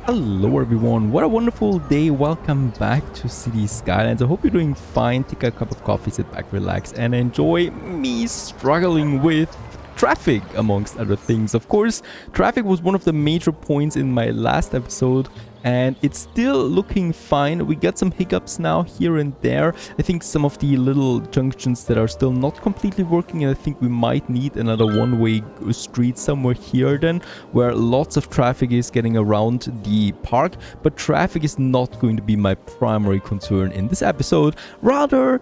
Hello everyone, what a wonderful day. Welcome back to Cities Skylines. I hope you're doing fine. Take a cup of coffee, sit back, relax, and enjoy me struggling with traffic, amongst other things. Of course, traffic was one of the major points in my last episode, and it's still looking fine. We got some hiccups now here and there. I think some of the little junctions that are still not completely working, and I think we might need another one-way street somewhere here then, where lots of traffic is getting around the park. But traffic is not going to be my primary concern in this episode. Rather,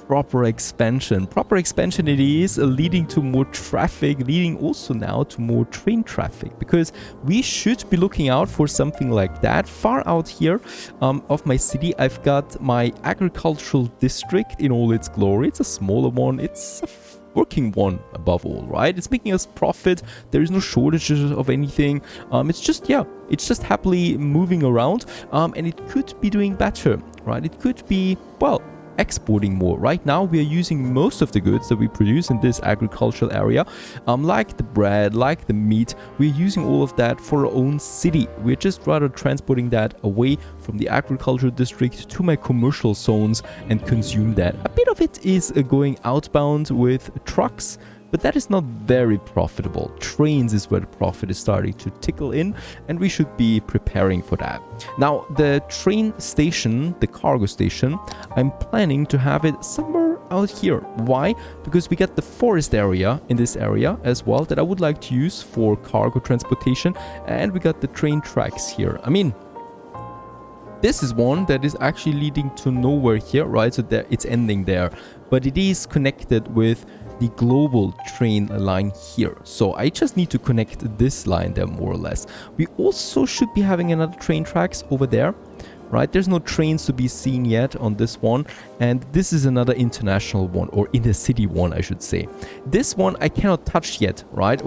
proper expansion. Proper expansion it is, leading to more traffic, leading also now to more train traffic, because we should be looking out for something like that. Far out here of my city, I've got my agricultural district in all its glory. It's a smaller one. It's a working one above all, right? It's making us profit. There is no shortages of anything. It's just happily moving around, and it could be doing better, right? It could be, well, exporting more. Right now we are using most of the goods that we produce in this agricultural area, like the bread, like the meat. We're using all of that for our own city. We're just rather transporting that away from the agricultural district to my commercial zones and consume that. A bit of it is going outbound with trucks, but that is not very profitable. Trains is where the profit is starting to tickle in, and we should be preparing for that. Now, the train station, the cargo station, I'm planning to have it somewhere out here. Why? Because we got the forest area in this area as well that I would like to use for cargo transportation, and we got the train tracks here. I mean, this is one that is actually leading to nowhere here, right? So there, it's ending there, but it is connected with the global train line here. So I just need to connect this line there more or less. We also should be having another train tracks over there, right? There's no trains to be seen yet on this one, and this is another international one, or intercity one I should say. This one I cannot touch yet, right?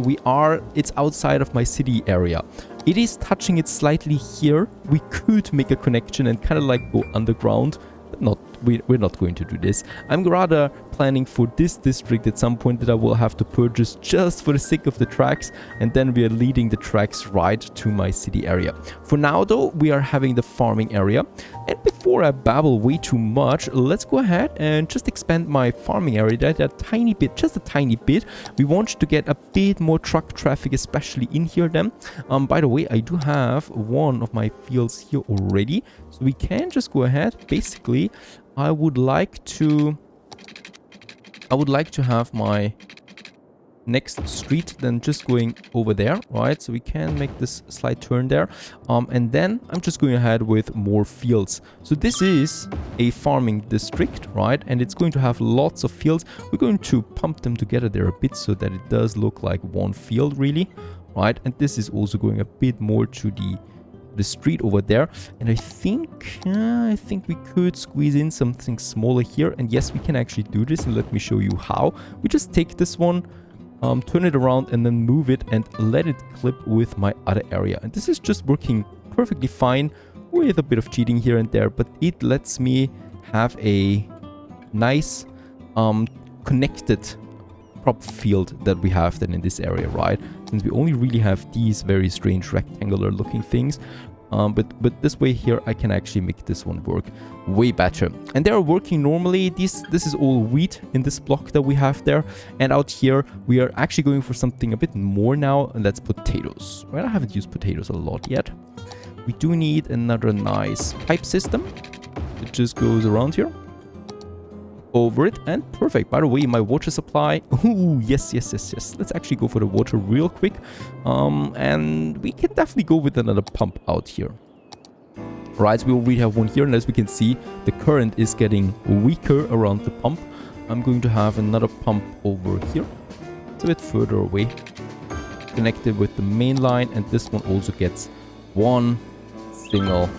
It's outside of my city area. It is touching it slightly here. We could make a connection and kind of like go underground, but we're not going to do this. I'm rather planning for this district at some point that I will have to purchase just for the sake of the tracks, and then we are leading the tracks right to my city area. For now though, we are having the farming area, and before I babble way too much, let's go ahead and just expand my farming area that a tiny bit, just a tiny bit. We want to get a bit more truck traffic, especially in here then. By the way, I do have one of my fields here already, so we can just go ahead. Basically, I would like to have my next street then just going over there, right? So we can make this slight turn there, and then I'm just going ahead with more fields. So this is a farming district, right? And it's going to have lots of fields. We're going to pump them together there a bit so that it does look like one field really, right? And this is also going a bit more to the street over there, and I think we could squeeze in something smaller here. And yes, we can actually do this, and let me show you how. We just take this one, turn it around, and then move it and let it clip with my other area, and this is just working perfectly fine with a bit of cheating here and there, but it lets me have a nice connected crop field that we have then in this area, right? Since we only really have these very strange rectangular looking things, but this way here I can actually make this one work way better, and they are working normally. This is all wheat in this block that we have there, and out here we are actually going for something a bit more now, and that's potatoes. Well, I haven't used potatoes a lot yet. We do need another nice pipe system. It just goes around here over it, and perfect. By the way, my water supply, ooh, yes, let's actually go for the water real quick, and we can definitely go with another pump out here, right? So we already have one here, and as we can see, the current is getting weaker around the pump. I'm going to have another pump over here. It's a bit further away, connected with the main line, and this one also gets one single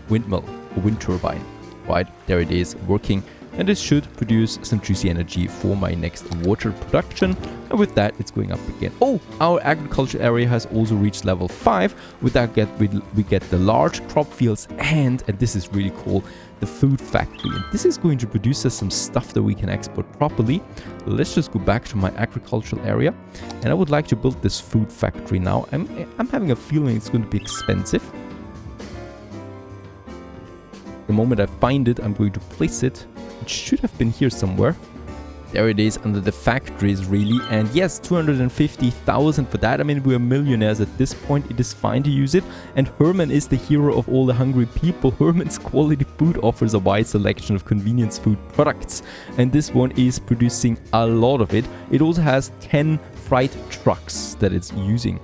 windmill, a wind turbine. Right, there it is working, and this should produce some juicy energy for my next water production, and with that it's going up again. Oh, our agriculture area has also reached level 5. With that we get the large crop fields, and this is really cool, the the food factory. And this is going to produce us some stuff that we can export properly. Let's just go back to my agricultural area. And I would like to build this food factory now. I'm having a feeling it's going to be expensive. The moment I find it, I'm going to place it. It should have been here somewhere. There it is, under the factories, really. And yes, 250,000 for that. I mean, we're millionaires at this point. It is fine to use it. And Herman is the hero of all the hungry people. Herman's quality food offers a wide selection of convenience food products. And this one is producing a lot of it. It also has 10 freight trucks that it's using.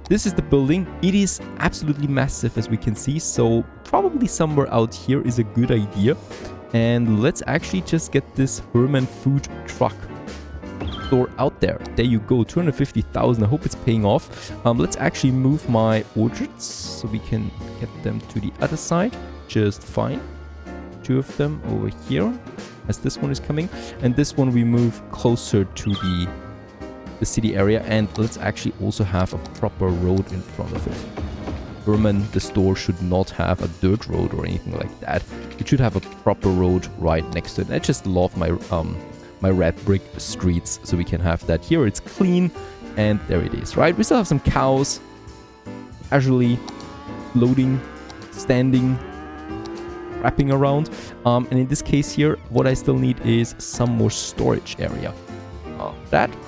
This is the building. It is absolutely massive, as we can see. So probably somewhere out here is a good idea. And let's actually just get this Herman food truck store out there. There you go, 250,000. I hope it's paying off. Let's actually move my orchards so we can get them to the other side just fine. 2 of them over here as this one is coming. And this one we move closer to the city area. And let's actually also have a proper road in front of it. Herman, the store, should not have a dirt road or anything like that. It should have a proper road right next to it. I just love my my red brick streets, so we can have that here. It's clean, and there it is, right? We still have some cows casually floating, standing, wrapping around. And in this case here, what I still need is some more storage area.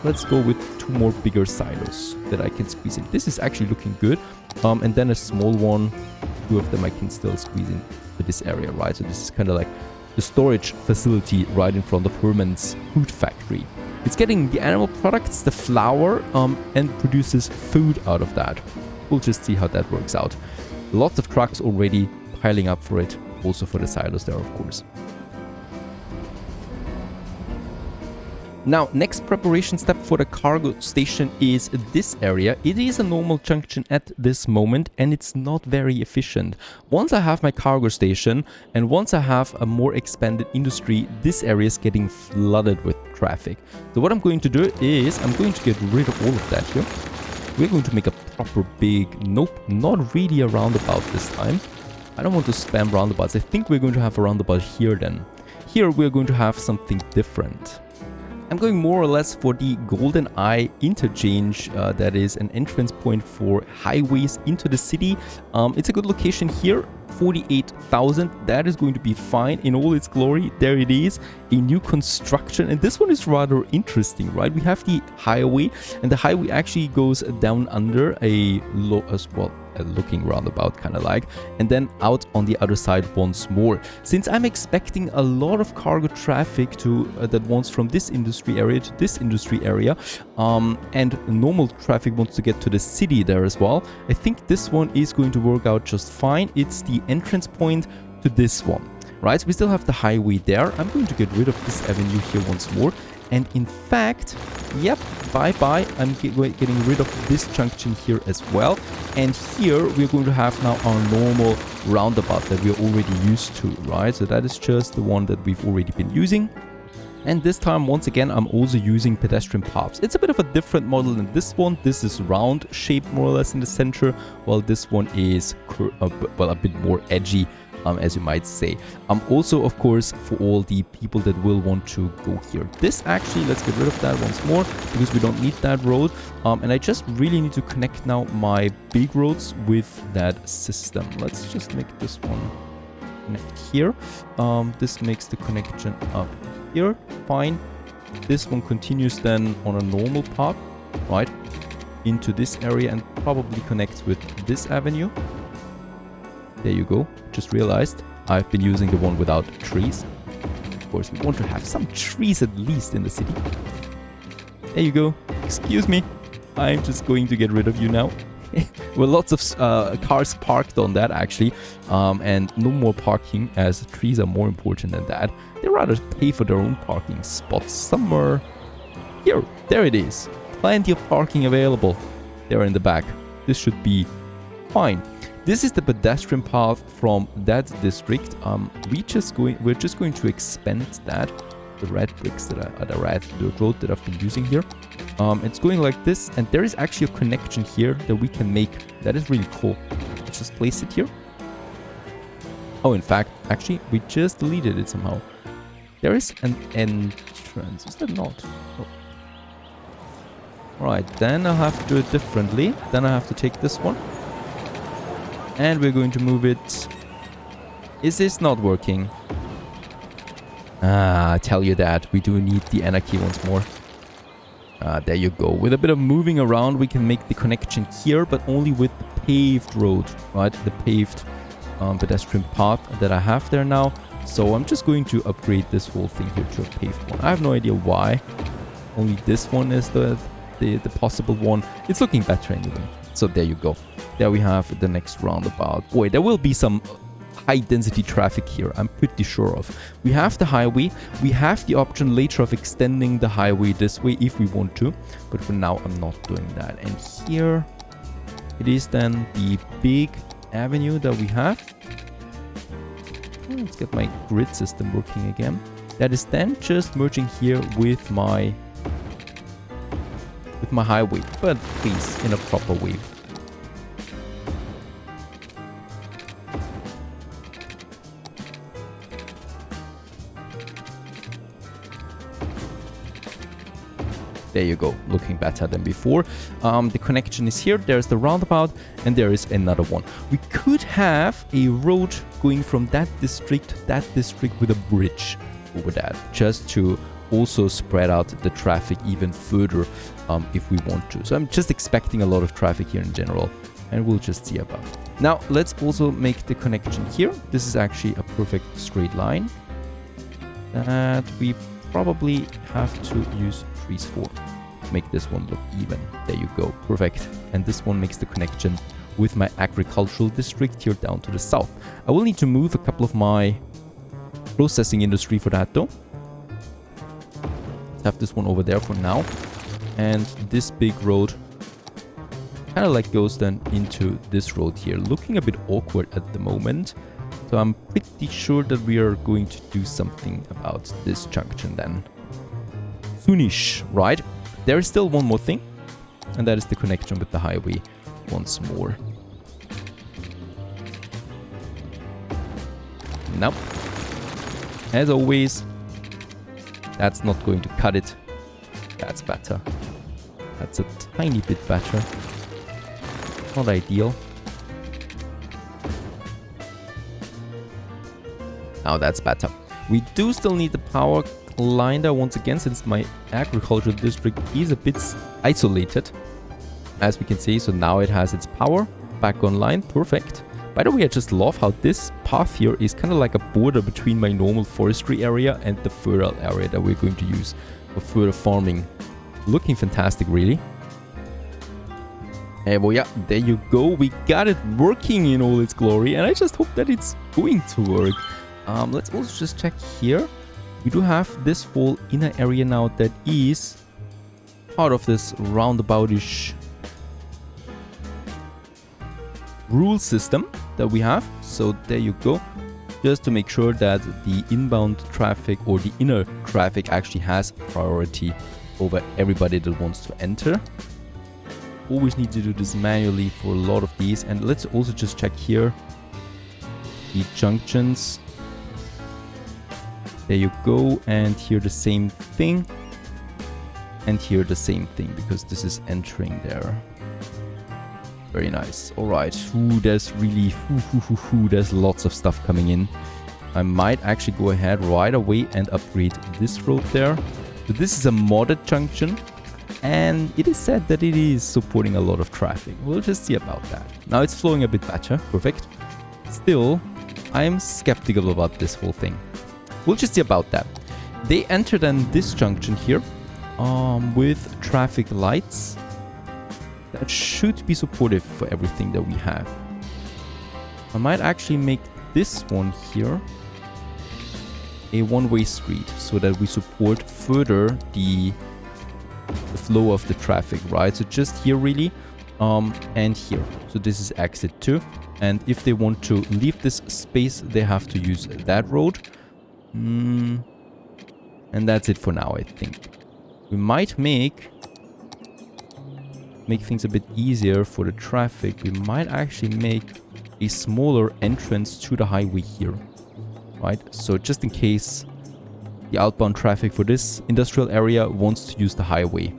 Let's go with 2 more bigger silos that I can squeeze in. This is actually looking good. And then a small one, 2 of them I can still squeeze in to this area, right? So this is kind of like the storage facility right in front of Herman's food factory. It's getting the animal products, the flour, and produces food out of that. We'll just see how that works out. Lots of trucks already piling up for it, also for the silos there, of course. Now, next preparation step for the cargo station is this area. It is a normal junction at this moment, and it's not very efficient. Once I have my cargo station and once I have a more expanded industry, this area is getting flooded with traffic. So what I'm going to do is I'm going to get rid of all of that here. We're going to make a proper big, nope, not really a roundabout this time. I don't want to spam roundabouts. I think we're going to have a roundabout here then. Here we're going to have something different. I'm going more or less for the Golden Eye interchange. That is an entrance point for highways into the city. It's a good location here. 48,000. That is going to be fine in all its glory. There it is, a new construction, and this one is rather interesting, right? We have the highway, and the highway actually goes down under a looking roundabout, kind of like, and then out on the other side once more. Since I'm expecting a lot of cargo traffic to that wants from this industry area to this industry area, and normal traffic wants to get to the city there as well, I think this one is going to work out just fine. It's the entrance point to this one, right? So we still have the highway there. I'm going to get rid of this avenue here once more. And in fact, yep, bye-bye. I'm getting rid of this junction here as well. And here we're going to have now our normal roundabout that we're already used to, right? So that is just the one that we've already been using. And this time, once again, I'm also using pedestrian paths. It's a bit of a different model than this one. This is round shaped more or less in the center, while this one is a bit more edgy, as you might say. Also, of course, for all the people that will want to go here. This actually, let's get rid of that once more, because we don't need that road. And I just really need to connect now my big roads with that system. Let's just make this one connect here. This makes the connection up here. Fine. This one continues then on a normal path, right, into this area and probably connects with this avenue. There you go. Just realized I've been using the one without trees. Of course, we want to have some trees at least in the city. There you go. Excuse me. I'm just going to get rid of you now. Well, lots of cars parked on that actually, and no more parking, as trees are more important than that. They rather pay for their own parking spots somewhere here. There it is. Plenty of parking available there in the back. This should be fine. This is the pedestrian path from that district. We're just going to expand that. The red bricks the red dirt road that I've been using here. It's going like this, and there is actually a connection here that we can make. That is really cool. Let's just place it here. Oh, in fact, actually, we just deleted it somehow. There is an entrance. Is that not? Oh. Right, then I'll have to do it differently. Then I have to take this one. And we're going to move it. Is this not working? I tell you that. We do need the anarchy once more. There you go. With a bit of moving around, we can make the connection here, but only with the paved road, right? The paved pedestrian path that I have there now. So I'm just going to upgrade this whole thing here to a paved one. I have no idea why. Only this one is the possible one. It's looking better anyway. So there you go. There we have the next roundabout. Boy, there will be some high density traffic here, I'm pretty sure of. We have the highway. We have the option later of extending the highway this way if we want to. But for now, I'm not doing that. And here it is then the big avenue that we have. Let's get my grid system working again. That is then just merging here with my highway, but please in a proper way. There you go, looking better than before. The connection is here, there's the roundabout, and there is another one. We could have a road going from that district to that district with a bridge over that, just to also spread out the traffic even further if we want to. So I'm just expecting a lot of traffic here in general, and we'll just see about it. Now let's also make the connection here. This is actually a perfect straight line that we probably have to use trees for. Make this one look even. There you go, perfect. And this one makes the connection with my agricultural district here down to the south. I will need to move a couple of my processing industry for that though. Have this one over there for now, and this big road kind of like goes then into this road here, looking a bit awkward at the moment. So I'm pretty sure that we are going to do something about this junction then soonish, right? There is still one more thing, and that is the connection with the highway once more. Now, as always, that's not going to cut it. That's better. That's a tiny bit better. Not ideal. Now that's better. We do still need the power line there once again, since my agricultural district is a bit isolated, as we can see. So now it has its power back online. Perfect. By the way, I just love how this path here is kind of like a border between my normal forestry area and the fertile area that we're going to use for further farming. Looking fantastic, really. And well, yeah, there you go. We got it working in all its glory, and I just hope that it's going to work. Let's also just check here. We do have this whole inner area now that is part of this roundaboutish rule system that we have. So there you go. Just to make sure that the inbound traffic or the inner traffic actually has priority over everybody that wants to enter. Always need to do this manually for a lot of these. And let's also just check here the junctions. There you go. And here the same thing. And here the same thing, because this is entering there. Very nice. All right. Ooh, there's really, there's lots of stuff coming in. I might actually go ahead right away and upgrade this road there. So this is a modded junction, and it is said that it is supporting a lot of traffic. We'll just see about that. Now it's flowing a bit better. Perfect. Still, I'm skeptical about this whole thing. We'll just see about that. They enter then this junction here with traffic lights. That should be supportive for everything that we have. I might actually make this one here a one-way street so that we support further the flow of the traffic, right? So just here really, and here. So this is exit 2. And if they want to leave this space, they have to use that road. And that's it for now, I think. We might make make things a bit easier for the traffic, we might actually make a smaller entrance to the highway here, right? So just in case the outbound traffic for this industrial area wants to use the highway.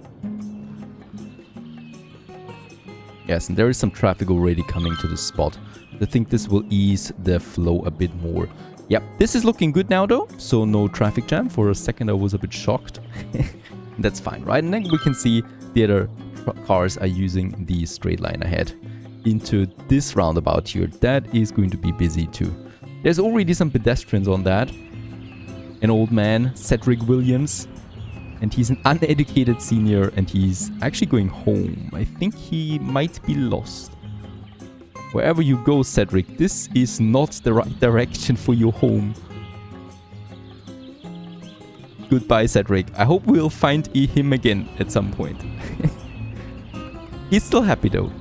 Yes, and there is some traffic already coming to this spot. I think this will ease the flow a bit more. Yep, this is looking good now though, so no traffic jam. For a second I was a bit shocked. That's fine, right? And then we can see the other cars are using the straight line ahead into this roundabout here. That is going to be busy too. There's already some pedestrians on that. An old man, Cedric Williams, and he's an uneducated senior and he's actually going home. I think he might be lost. Wherever you go, Cedric, this is not the right direction for your home. Goodbye, Cedric. I hope we'll find him again at some point. He's still happy though.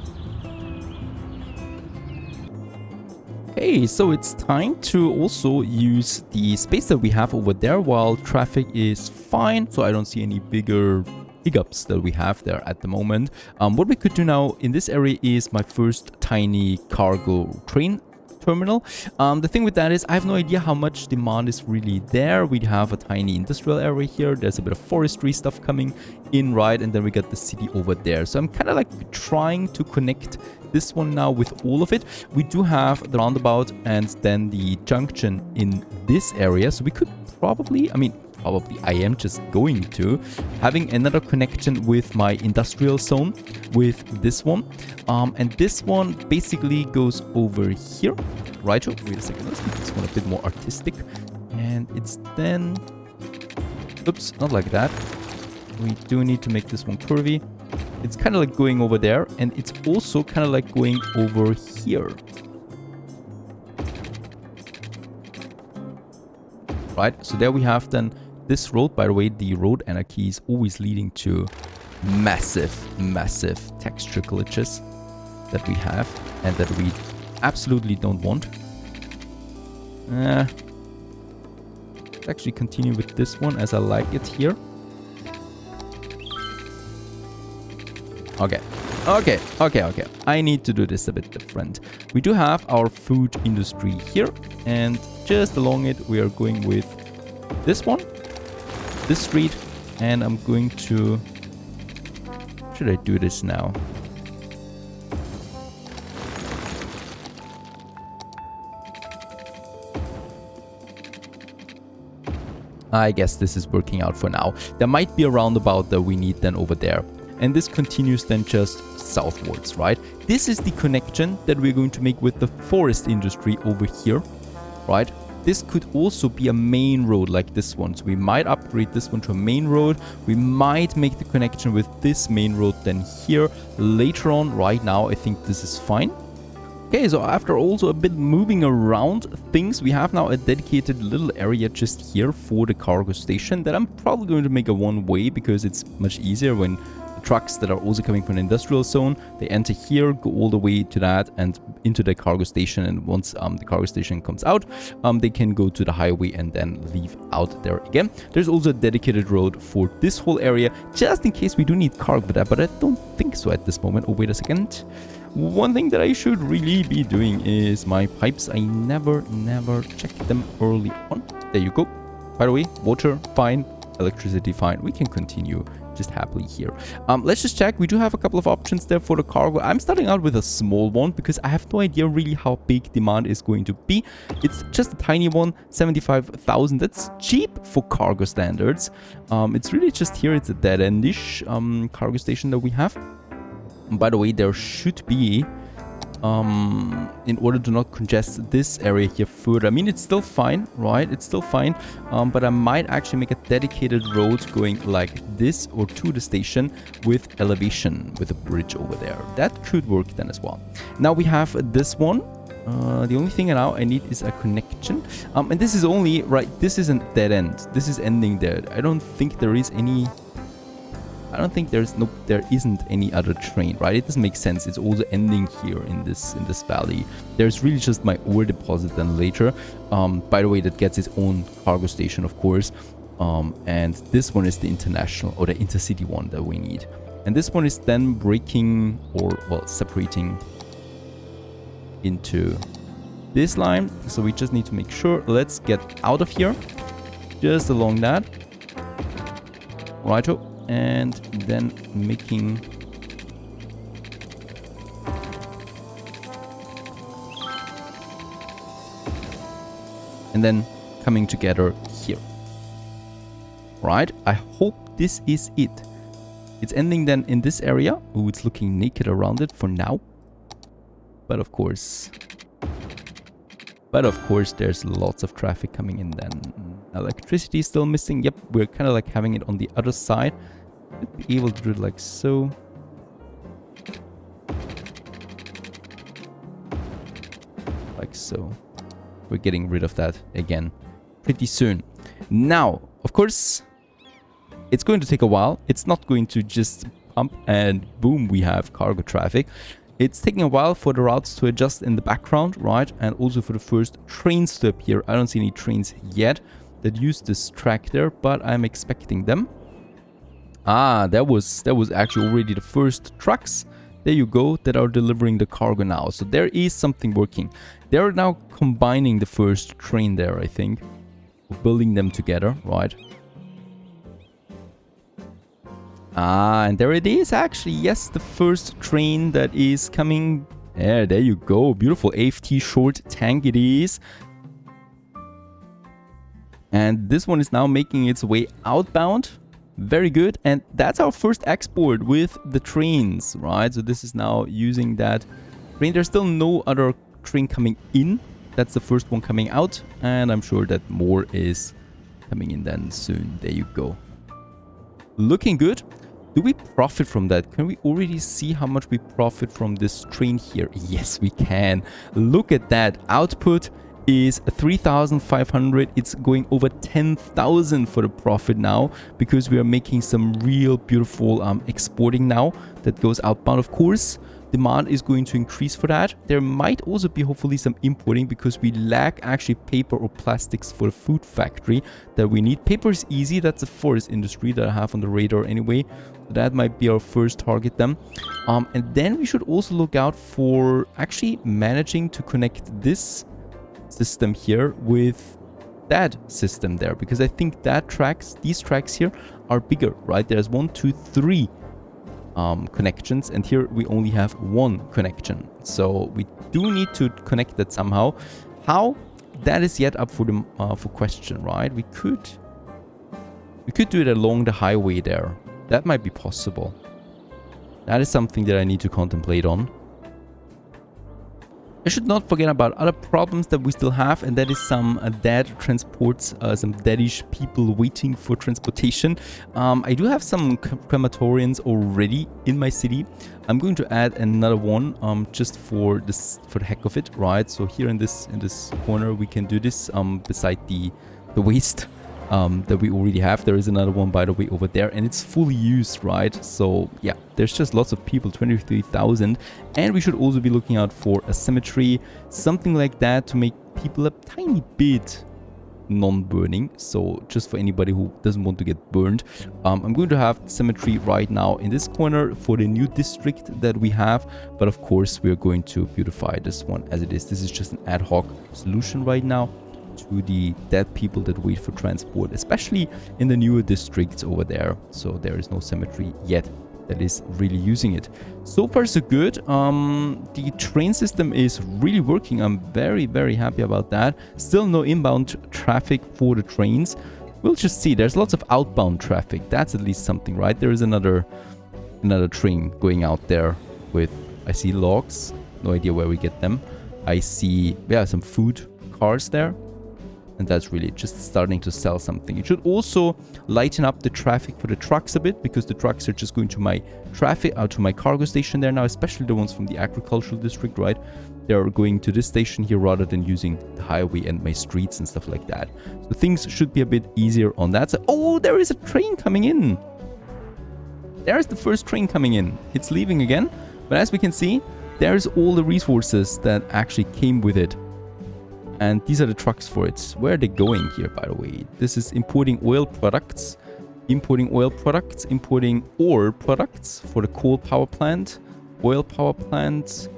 Okay, so it's time to also use the space that we have over there while traffic is fine. So I don't see any bigger hiccups that we have there at the moment. What we could do now in this area is my first tiny cargo train terminal. The thing with that is I have no idea how much demand is really there. We have a tiny industrial area here. There's a bit of forestry stuff coming in, right? And then we got the city over there. So I'm kind of like trying to connect this one now with all of it. We do have the roundabout and then the junction in this area. So we could probably, I am just going to having another connection with my industrial zone with this one, and this one basically goes over here, right? Oh, wait a second, let's make this one a bit more artistic, and it's then, oops, not like that. We do need to make this one curvy. It's kind of like going over there, and it's also kind of like going over here, right? So there we have then this road. By the way, the road anarchy is always leading to massive texture glitches that we have and that we absolutely don't want. Let's actually continue with this one as I like it here. Okay. I need to do this a bit different. We do have our food industry here, and just along it we are going with this one, this street, and I'm going to, should I do this now? I guess this is working out for now. There might be a roundabout that we need then over there, and this continues then just southwards, right? This is the connection that we're going to make with the forest industry over here, right? This could also be a main road like this one. So we might upgrade this one to a main road. We might make the connection with this main road then here later on. Right now, I think this is fine. Okay, so after also a bit moving around things, we have now a dedicated little area just here for the cargo station that I'm probably going to make a one-way because it's much easier when trucks that are also coming from the industrial zone, they enter here, go all the way to that and into the cargo station, and once the cargo station comes out, they can go to the highway and then leave out there again. There's also a dedicated road for this whole area, just in case we do need cargo for that, but I don't think so at this moment. Oh, wait a second. One thing that I should really be doing is my pipes. I never check them early on. There you go. By the way, water, fine. Electricity, fine. We can continue just happily here. Let's just check. We do have a couple of options there for the cargo. I'm starting out with a small one because I have no idea really how big demand is going to be. It's just a tiny one, 75,000. That's cheap for cargo standards. It's really just here. It's a dead-endish cargo station that we have. And by the way, there should be, in order to not congest this area here further. I mean, it's still fine, right? It's still fine, but I might actually make a dedicated road going like this or to the station with elevation, with a bridge over there. That could work then as well. Now we have this one. The only thing now I need is a connection. And this is only, right, this isn't dead end. This is ending there. I don't think there is any... there isn't any other train, right? It doesn't make sense. It's also ending here in this valley. There's really just my ore deposit then later. By the way, that gets its own cargo station, of course. And this one is the international or the intercity one that we need. And this one is then breaking or, well, separating into this line. So we just need to make sure. Let's get out of here. Just along that. Righto. And then making... and then coming together here. Right? I hope this is it. It's ending then in this area. Oh, it's looking naked around it for now. But of course, there's lots of traffic coming in then. Electricity is still missing. Yep, we're kind of like having it on the other side. Should be able to do it like so. Like so. We're getting rid of that again pretty soon. Now, of course, it's going to take a while. It's not going to just pump and boom, we have cargo traffic. It's taking a while for the routes to adjust in the background, right? And also for the first trains to appear. I don't see any trains yet that use this track there, but I'm expecting them. Ah, that was actually already the first trucks. There you go, that are delivering the cargo now. So there is something working. They're now combining the first train there, I think. Building them together, right? Ah, and there it is actually. Yes, the first train that is coming. There you go. Beautiful AFT short tank it is. And this one is now making its way outbound. Very good. And that's our first export with the trains, right? So this is now using that train. There's still no other train coming in. That's the first one coming out. And I'm sure that more is coming in then soon. There you go. Looking good. Do we profit from that? Can we already see how much we profit from this train here? Yes, we can. Look at that. Output is 3,500. It's going over 10,000 for the profit now because we are making some real beautiful exporting now that goes outbound. Of course, demand is going to increase for that. There might also be hopefully some importing because we lack actually paper or plastics for the food factory that we need. Paper is easy. That's a forest industry that I have on the radar anyway. So that might be our first target then. And then we should also look out for actually managing to connect this system here with that system there, because I think that these tracks here are bigger, right? There's 1, 2, 3 connections, and here we only have 1 connection. So we do need to connect that somehow. How? That is yet up for the for question, right? We could do it along the highway there. That might be possible. That is something that I need to contemplate on. I should not forget about other problems that we still have, and that is some dead transports, some deadish people waiting for transportation. I do have some crematorians already in my city. I'm going to add another one just for the heck of it, right? So here in this corner we can do this beside the waste that we already have. There is another one, by the way, over there, and it's fully used, right? So yeah, there's just lots of people, 23,000, and we should also be looking out for a cemetery, something like that, to make people a tiny bit non-burning. So just for anybody who doesn't want to get burned, I'm going to have cemetery right now in this corner for the new district that we have, but of course we are going to beautify this one as it is. This is just an ad hoc solution right now to the dead people that wait for transport, especially in the newer districts over there. So there is no cemetery yet that is really using it. So far so good. The train system is really working. I'm very, very happy about that. Still no inbound traffic for the trains. We'll just see. There's lots of outbound traffic. That's at least something, right? There is another train going out there with, I see logs. No idea where we get them. I see, yeah, some food cars there. And that's really just starting to sell something. It should also lighten up the traffic for the trucks a bit, because the trucks are just going to my traffic, out to my cargo station there now, especially the ones from the agricultural district, right? They're going to this station here rather than using the highway and my streets and stuff like that. So things should be a bit easier on that side. Oh, there is a train coming in. There's the first train coming in. It's leaving again. But as we can see, there's all the resources that actually came with it. And these are the trucks for it. Where are they going here, by the way? This is importing oil products importing oil products, importing ore products for the coal power plant, oil power plant,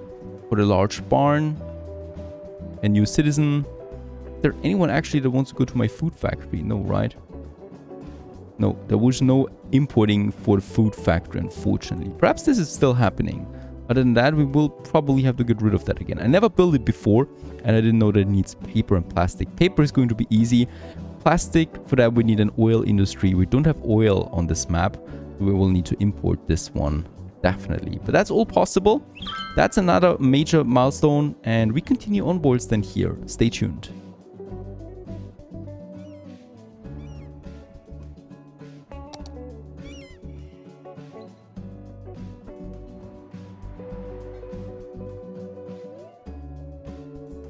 for the large barn, a new citizen. Is there anyone actually that wants to go to my food factory? No, right? No, there was no importing for the food factory, unfortunately. Perhaps this is still happening. Other than that, we will probably have to get rid of that again. I never built it before, and I didn't know that it needs paper and plastic. Paper is going to be easy. Plastic, for that we need an oil industry. We don't have oil on this map. We will need to import this one, definitely. But that's all possible. That's another major milestone, and we continue onwards then here. Stay tuned.